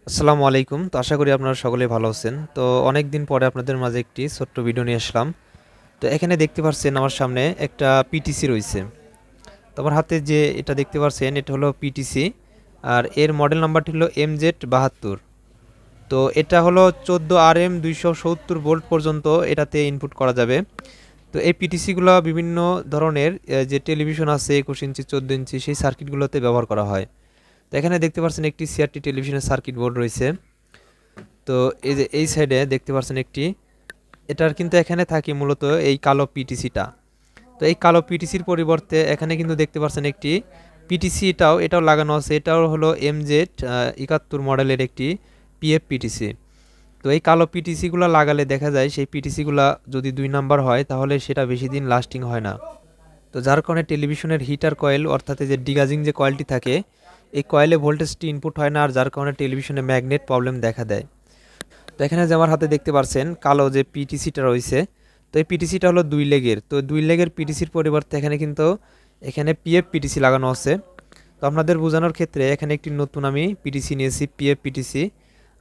আসসালামু আলাইকুম। তো আশা করি আপনারা সকলেই ভালো আছেন। তো অনেকদিন পরে আপনাদের মাঝে একটি ছোট্ট ভিডিও নিয়ে আসলাম। তো এখানে দেখতে পাচ্ছেন আমার সামনে একটা পিটিসি রয়েছে। তো আমার হাতে যে এটা দেখতে পাচ্ছেন এটা হলো পিটিসি, আর এর মডেল নাম্বারটি হলো MZ72। তো এটা হলো 14RM 270 ভোল্ট পর্যন্ত এটাতে ইনপুট করা যাবে। তো এই পিটিসিগুলো বিভিন্ন ধরনের যে টেলিভিশন আছে 21 ইঞ্চি 14 ইঞ্চি সেই সার্কিটগুলোতে ব্যবহার করা হয়। তো এখানে দেখতে পাচ্ছেন একটি সিআরটি টেলিভিশনের সার্কিট বোর্ড রয়েছে। তো এই যে এই সাইডে দেখতে পাচ্ছেন একটি, এটার কিন্তু এখানে থাকে মূলত এই কালো পিটিসিটা। তো এই কালো পিটিসির পরিবর্তে এখানে কিন্তু দেখতে পাচ্ছেন একটি পিটিসি, এটাও লাগানো আছে। এটাও হলো MZ71 মডেলের একটি পিএফ পিটিসি। তো এই কালো পিটিসিগুলো লাগালে দেখা যায় সেই পিটিসিগুলো যদি 2 নাম্বার হয় তাহলে সেটা বেশি দিন লাস্টিং হয় না। তো যার কারণে টেলিভিশনের হিটার কয়েল অর্থাৎ এই যে ডিগাজিং যে কয়েলটি থাকে, এই কয়েলে ভোল্টেজটি ইনপুট হয় না, আর যার কারণে টেলিভিশনে ম্যাগনেট প্রবলেম দেখা দেয়। তো এখানে যে আমার হাতে দেখতে পাচ্ছেন কালো যে পিটিসিটা রয়েছে, তো এই পিটিসিটা হলো 2 লেগের। তো 2 লেগের পিটিসির পরিবর্তে এখানে কিন্তু এখানে পিএফ পিটিসি লাগানো আছে। তো আপনাদের বোঝানোর ক্ষেত্রে এখানে একটি নতুন আমি পিটিসি নিয়েছি, পিএফ পিটিসি।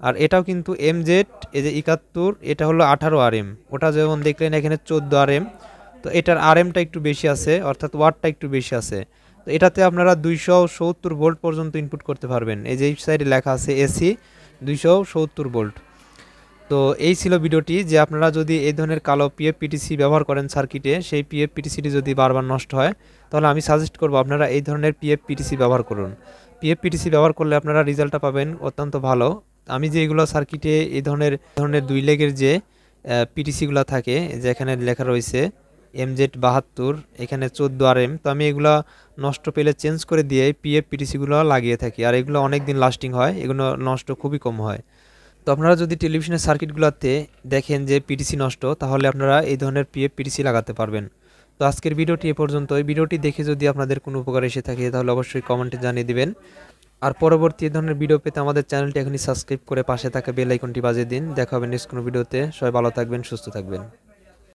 আর এটাও কিন্তু MZ এই যে 71, এটা হলো 18RM। ওটা যেমন দেখলেন এখানে 14RM। তো এটার আরএমটা একটু বেশি আছে, অর্থাৎ ওয়াটটা একটু বেশি আছে। তো এটাতে আপনারা 270 ভোল্ট পর্যন্ত ইনপুট করতে পারবেন। এই যে এই সাইডে লেখা আছে এসি 270 ভোল্ট। তো এই ছিল ভিডিওটি, যে আপনারা যদি এই ধরনের কালো পিএফ পিটিসি ব্যবহার করেন সার্কিটে, সেই পিএফ পিটিসিটি যদি বারবার নষ্ট হয় তাহলে আমি সাজেস্ট করব আপনারা এই ধরনের পিএফ পিটিসি ব্যবহার করুন। পিএফ পিটিসি ব্যবহার করলে আপনারা রেজাল্টটা পাবেন অত্যন্ত ভালো। আমি যে এগুলো সার্কিটে এই ধরনের 2 লেগের যে পিটিসিগুলো থাকে, যে এখানে লেখা রয়েছে MZ72, এখানে 14RM, তো আমি এগুলো নষ্ট পেলে চেঞ্জ করে দিয়ে পিএফ পিটিসিগুলো লাগিয়ে থাকি, আর এগুলো অনেক দিন লাস্টিং হয়, এগুলো নষ্ট খুবই কম হয়। তো আপনারা যদি টেলিভিশনের সার্কিটগুলোতে দেখেন যে পিটিসি নষ্ট, তাহলে আপনারা এই ধরনের পিএফ পিটিসি লাগাতে পারবেন। তো আজকের ভিডিওটি এ পর্যন্ত। এই ভিডিওটি দেখে যদি আপনাদের কোনো উপকার এসে থাকে তাহলে অবশ্যই কমেন্টে জানিয়ে দিবেন। আর পরবর্তী এই ধরনের ভিডিও পেতে আমাদের চ্যানেলটি এখনই সাবস্ক্রাইব করে পাশে থাকা বেল আইকনটি বাজিয়ে দিন। দেখা হবে নেক্সট কোনো ভিডিওতে। সবাই ভালো থাকবেন, সুস্থ থাকবেন।